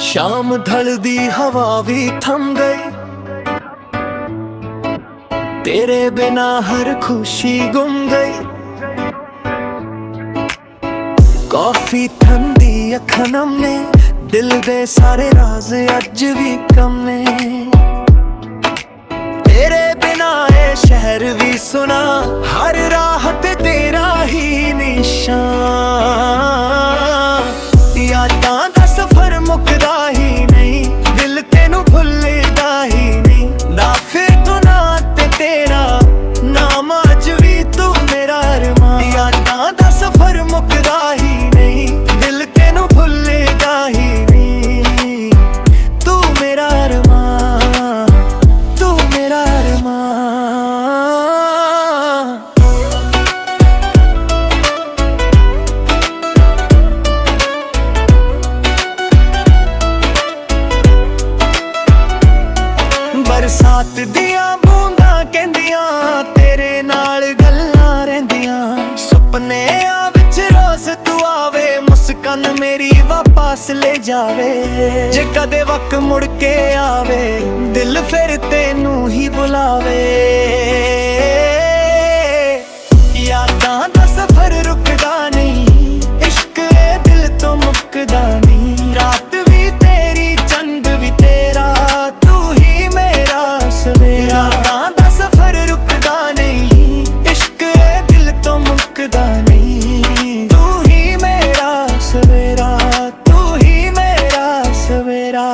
शाम ढलदी हवा भी थम गई, तेरे बिना हर खुशी गुम गई। कॉफी ठंडी अखनम ने दिल दे सारे राज अज भी कम ने। तेरे बिना ये शहर भी सुना, हर राह ते तेरा ही निशान। यादां दा सफर मुकदा ही नहीं, दिल तेनू भुलदा ही नहीं। ना फिर तू ना ते तेरा नाम अज भी तू मेरा अरमान। यादां दा सफर मुकदा ही नहीं, दिल तेनू भुलदा ही नहीं। तू मेरा अरमान, तू मेरा अरमान। बरसात दियां बूंदां कहंदियां तेरे नाल गल्लां रहिंदियां। सुपनेआं विच रोज तू आवे, मुस्कान मेरी वापस ले जावे। जे कदे वक्त मुड़ के आवे, दिल फिर तेनू ही बुलावे। यादां दा सफर रुकदा नहीं, इश्क ए दिल तो मुकदा नहीं। रात भी तेरी चंद भी तेरा, तू ही मेरा सवेरा। यादां दा सफर रुकदा नहीं, इश्क ए दिल तो मुकदा नहीं। तू ही मेरा सवेरा, तू ही मेरा सवेरा।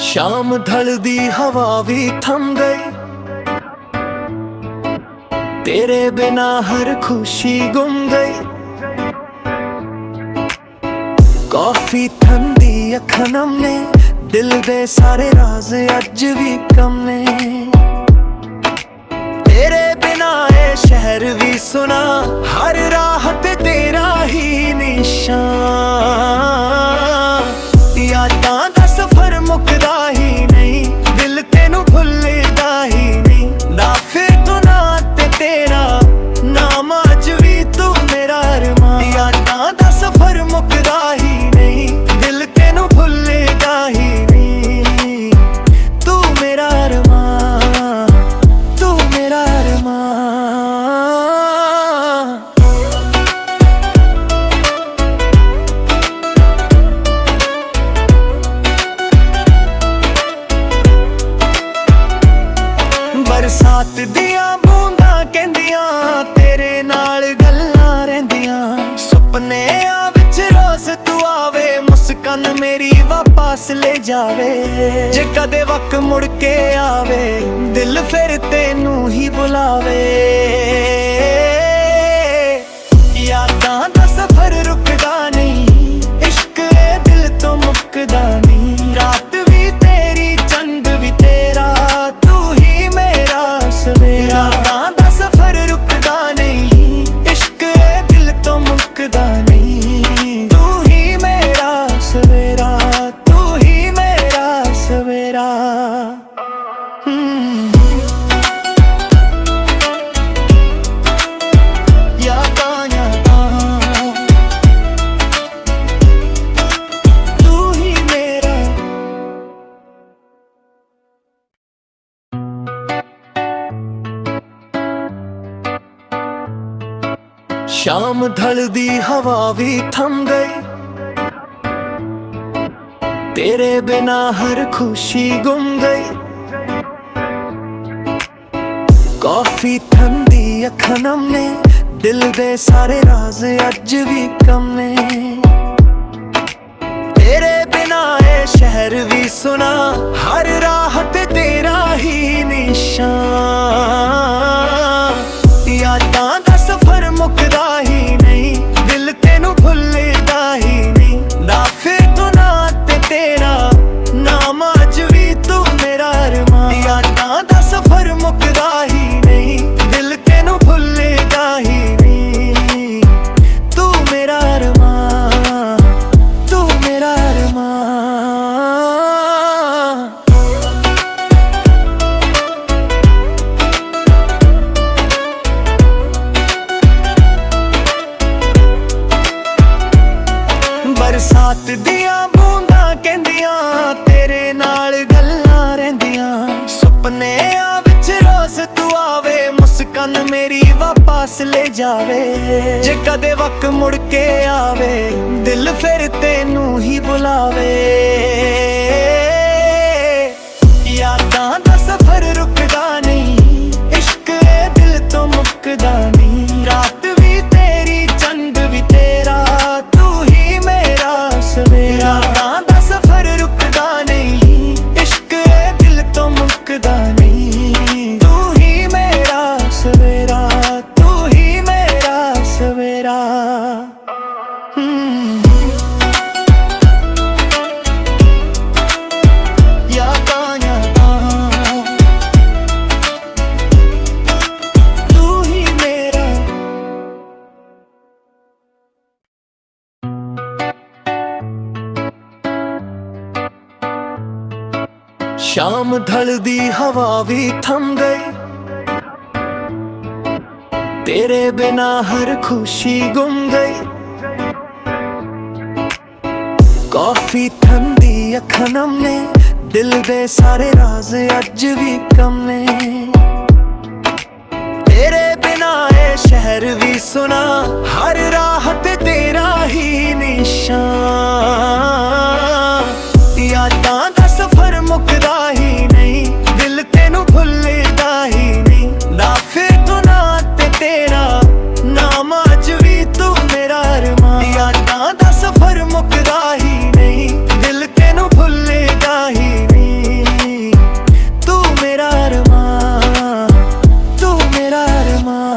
शाम ढलदी हवा भी थम गई, तेरे बिना हर खुशी गुम गई। कॉफी ठंडी अखनम ने दिल दे सारे राज अज भी कम ने। तेरे बिना ये शहर भी सुना, हर राह ते तेरा ही निशान। यादां दा सफर मुकदा ही नहीं, दिल तेनू भुलदा ही नहीं। ना फिर तू ना ते तेरा नाम अज भी तू मेरा अरमान। यादां दा सफर मुकदा ही नहीं, दिल तेनू भुलदा ही नहीं। तू मेरा अरमान, तू मेरा अरमान। बरसात दियां बूंदां कहंदियां तेरे नाल गल्लां रहिंदियां। सुपनेआं विच रोज तू आवे, मुस्कान मेरी वापस ले जावे। जे कदे वक्त मुड़ के आवे, दिल फिर तेनू ही बुलावे। यादां दा सफर रुकदा नहीं, इश्क ए दिल तो मुकदा नहीं। रात भी तेरी चंद भी तेरा, तू ही मेरा सवेरा। यादां दा सफर रुकदा नहीं, इश्क ए दिल तो मुकदा नहीं। तू ही मेरा सवेरा, तू ही मेरा सवेरा। तू ही मेरा। शाम ढलदी हवा भी थम गई, तेरे बिना हर खुशी गुम गई। कॉफी ठंडी अखनम ने दिल दे सारे राज अज भी कम ने। तेरे बिना ये शहर भी सुना, हर राह ते तेरा ही निशान। यादां दा सफर मुकदा ही नहीं, दिल तेनू भुलदा ही नहीं। ना फिर तू ना ते तेरा नाम अज भी तू मेरा अरमान। यादां दा सफर मुकदा ही नहीं, दिल तेनू भुलदा ही नहीं। ਜਾਵੇ। ਜੇ ਕਦੇ ਵਕਤ ਮੁੜ ਕੇ ਆਵੇ ਦਿਲ ਫਿਰ ਤੈਨੂੰ ਹੀ ਬੁਲਾਵੇ। ਯਾਦਾਂ ਦਾ ਸਫ਼ਰ ਰੁਕਦਾ ਨਹੀਂ, ਇਸ਼ਕ ਏ ਦਿਲ ਤੋਂ ਮੁੱਕਦਾ ਨਹੀਂ। ਰਾਤ ਵੀ ਤੇਰੀ ਚੰਦ ਵੀ ਤੇਰਾ, ਤੂੰ ਹੀ ਮੇਰਾ ਸਵੇਰਾ। ਯਾਦਾਂ ਦਾ ਸਫ਼ਰ ਰੁਕਦਾ ਨਹੀਂ, ਇਸ਼ਕ ਏ ਦਿਲ ਤੋਂ ਮੁੱਕਦਾ ਨਹੀਂ। ਤੂੰ ਹੀ ਮੇਰਾ ਸਵੇਰਾ, ਤੂੰ ਹੀ ਮੇਰਾ ਸਵੇਰਾ। शाम ढलदी हवा भी थम गई, तेरे बिना हर खुशी गुम गई। कॉफी ठंडी अखां ने दिल दे सारे राज अज भी कम ने। तेरे बिना ये शहर भी सुना, हर राह ते तेरा ही निशान। यादां दा सफर मुकदा ही नहीं, दिल तेनू भुलदा ही नहीं। ना फिर तू ना ते तेरा नाम अज भी तू मेरा अरमान। यादां दा सफर मुकदा ही नहीं, दिल तेनू भुलदा ही नहीं। तू मेरा अरमान, तू मेरा अरमान।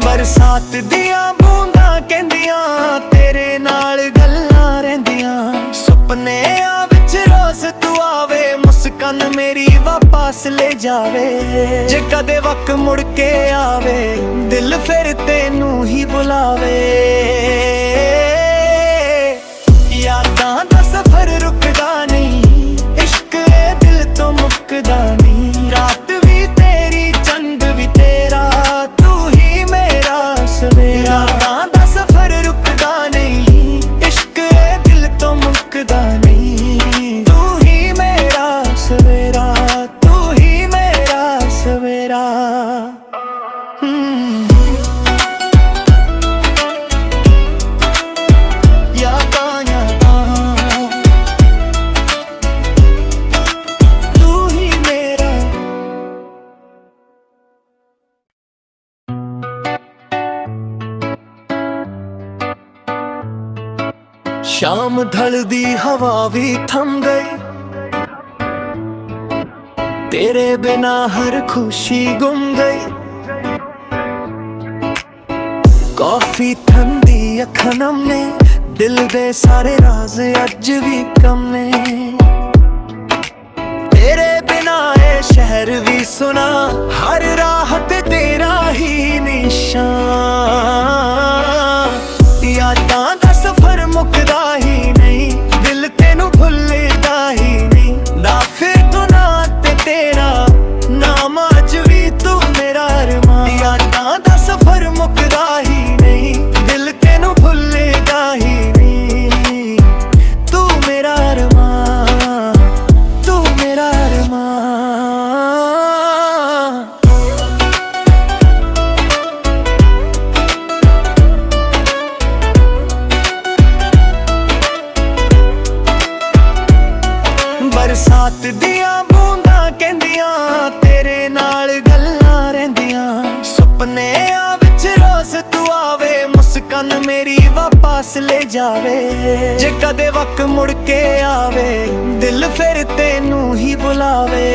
बरसात दियां बूंदां कहंदियां तेरे नाल गल्लां रहिंदियां। सुपनियां विच रोज तू आवे, मुस्कान मेरी वापस ले जावे। जे कदे वक्त मुड़ के आवे दिल फिर तैनू ही बुलावे। यादां दा सफर रुकदा नहीं, इश्क ए दिल तो मुकदा नहीं। रात भी तेरी चंद भी तेरा, तू ही मेरा सवेरा। यादां दा सफर रुकदा नहीं, इश्क ए दिल तो मुकदा नहीं। तू ही मेरा सवेरा, तू ही मेरा सवेरा। तू ही मेरा। शाम ढलदी हवा भी थम गई, तेरे बिना हर खुशी गुम गई। कॉफी ठंडी अखां ने दिल दे सारे राज अज भी कम ने। तेरे बिना ये शहर भी सुना, हर राह ते तेरा ही निशान। यादां दा सफर मुकदा ही नहीं, दिल तेनू भुलदा ही नहीं। ना फिर तू ना ते तेरा नाम अज भी तू मेरा अरमान। यादां दा सफर मुकदा ही नहीं, दिल तेनू भुलदा ही नहीं। तू मेरा अरमान, तू मेरा अरमान। बरसात दियां बूंदां कहंदियां तेरे नाल गल्लां रहिंदियां। सुपनियां विच रोज तू आवे, मुस्कान मेरी वापस ले जावे। जे कदे वक्त मुड़ के आवे दिल फिर तैनू ही बुलावे।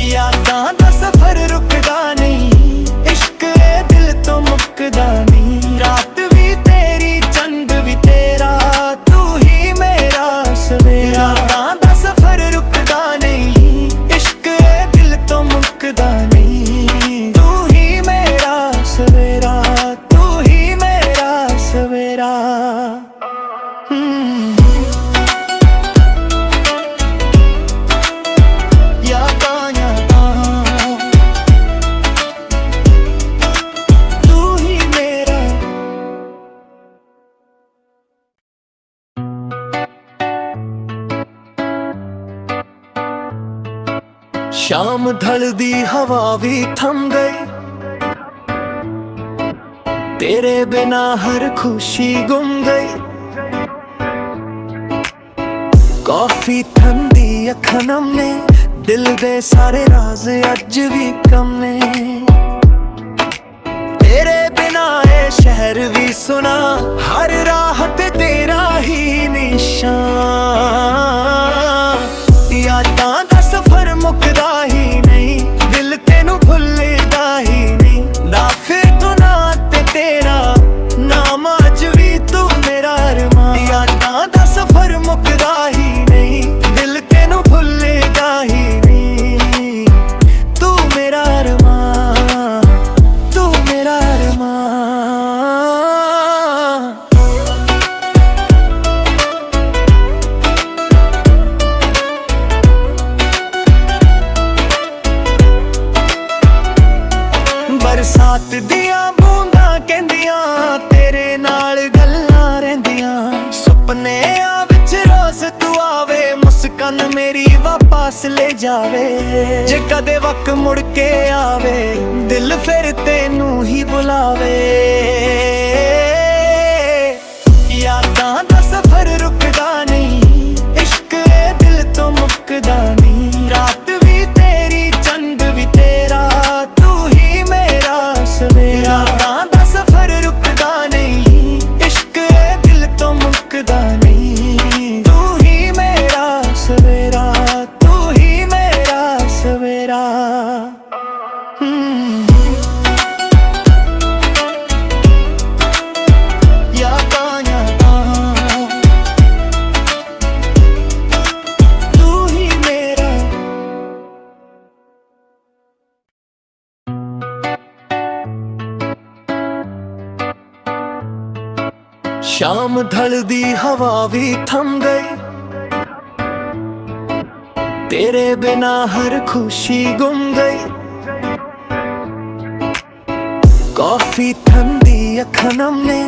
यादां दा सफर रुकदा नहीं, इश्क ए दिल तो मुकदा नहीं। रात भी तेरी चंद भी तेरा, तू ही मेरा सवेरा। यादां दा सफर रुकदा नहीं, इश्क ए दिल तो मुकदा नहीं। तू ही मेरा सवेरा, तू ही मेरा सवेरा। शाम ढलदी हवा भी थम गई, तेरे बिना हर खुशी गुम गई। कॉफी ठंडी अखां ने, दिल दे सारे राज अज भी कम ने। तेरे बिना ये शहर भी सुना, हर राह ते तेरा ही निशान। यादां दा सफर मुकदा ही नहीं, दिल तेनू भुलदा ही नहीं। ना फिर तू ना ते तेरा नाम, अज भी तू मेरा अरमान। यादां दा सफर मुकदा ही नहीं, दिल तेनू भुलदा ही नहीं। तू मेरा अरमान, तू मेरा अरमान। बरसात दियां बूंदां कहंदियां, तेरे नाल गल्लां रहिंदियां। सुपनियां विच रोज तू आवे, मुस्कान मेरी वापस ले जावे। जे कदे वक्त मुड़ के आवे, दिल फिर तेनू ही बुलावे। यादां दा सफर रुकदा नहीं, इश्क ए दिल तो मुकदा नहीं। रात भी तेरी, चंद भी तेरा, तू ही मेरा सवेरा। यादां दा सफर रुकदा नहीं, इश्क ए दिल तो मुकदा नहीं। तू ही मेरा सवेरा, तू ही मेरा सवेरा। यादां यादां, तू ही मेरा। शाम ढलदी हवा भी थम गई, तेरे बिना हर खुशी गुम गई। कॉफी ठंडी अखां ने,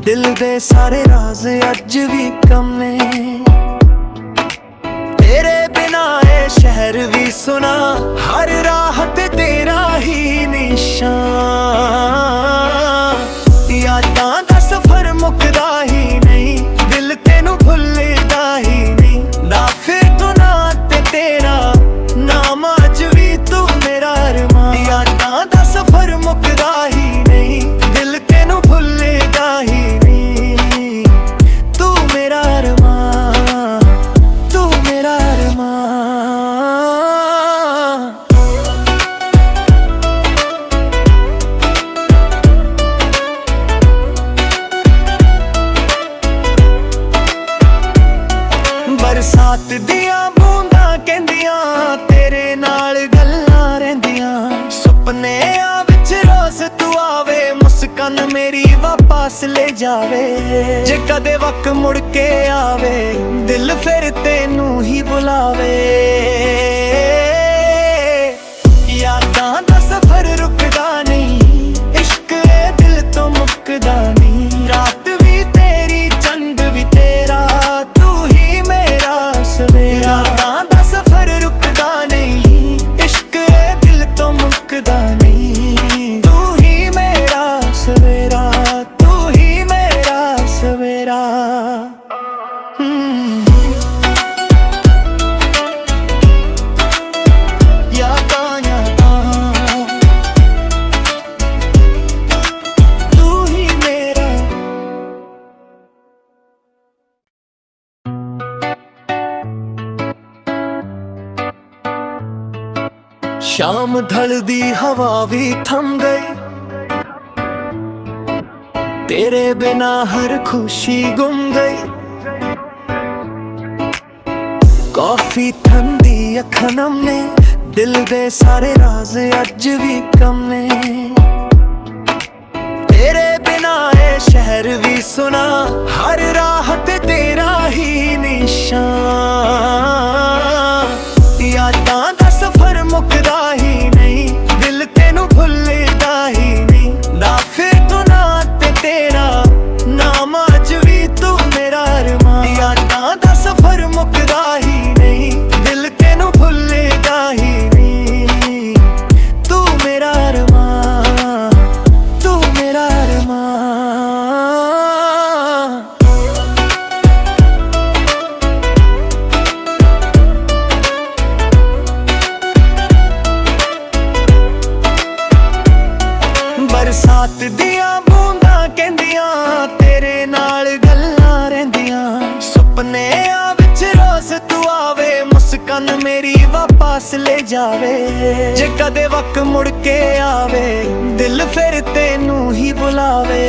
दिल दे सारे राज अज भी कम ने। तेरे बिना ये शहर भी सुना, हर राह ते तेरा ही निशान। यादां दा सफर मुकदा ही नहीं, दिल तेनू भुलदा ही नहीं। ना फिर तू ना ते तेरा नाम, अज भी तू मेरा अरमान। यादां दा सफर मुकदा ही नहीं, दिल तेनू भुलदा ही नहीं। तू मेरा अरमान, तू मेरा अरमान। बरसात दियां बूंदां कहंदियां, तेरे नाल गल्लां रहिंदियां। सुपनियां विच रोज तू आवे, मुस्कान मेरी वापस ले जावे। जे कदे वक्त मुड़ के आवे, दिल फिर तेनू ही बुलावे। यादां दा सफर रुकदा नहीं, इश्क ए दिल तो मुकदा नहीं। रात भी तेरी, चंद भी तेरा, तू ही मेरा सवेरा। यादां दा सफर रुकदा नहीं, इश्क ए दिल तो मुकदा नहीं। तू ही मेरा सवेरा, तू ही मेरा सवेरा। यादां यादां, तू ही मेरा। शाम ढलदी हवा भी थम गई, तेरे बिना हर खुशी गुम गई। कॉफी ठंडी अखां ने, दिल दे सारे राज अज भी कम ने। तेरे बिना ये शहर भी सुना, हर राह ते तेरा ही निशान। यादां दा सफर मुकदा ही नहीं, दिल तेनू भुलदा ही नहीं। ना फिर तू ना ते तेरा नाम, अज भी तू मेरा अरमान। यादां दा सफर मुकदा ही नहीं, दिल तेनू भुलदा ही नहीं। ਬਰਸਾਤ ਦੀਆਂ ਬੂੰਦਾਂ ਕਹਿੰਦੀਆਂ ਤੇਰੇ ਨਾਲ ਗੱਲਾਂ ਰਹਿੰਦੀਆਂ ਸੁਪਨਿਆਂ ਵਿੱਚ ਰੋਜ਼ ਤੂੰ ਆਵੇ ਮੁਸਕਾਨ ਮੇਰੀ ਵਾਪਸ ਲੈ ਜਾਵੇ ਜੇ ਕਦੇ ਵਕਤ ਮੁੜ ਕੇ ਆਵੇ ਦਿਲ ਫਿਰ ਤੈਨੂੰ ਹੀ ਬੁਲਾਵੇ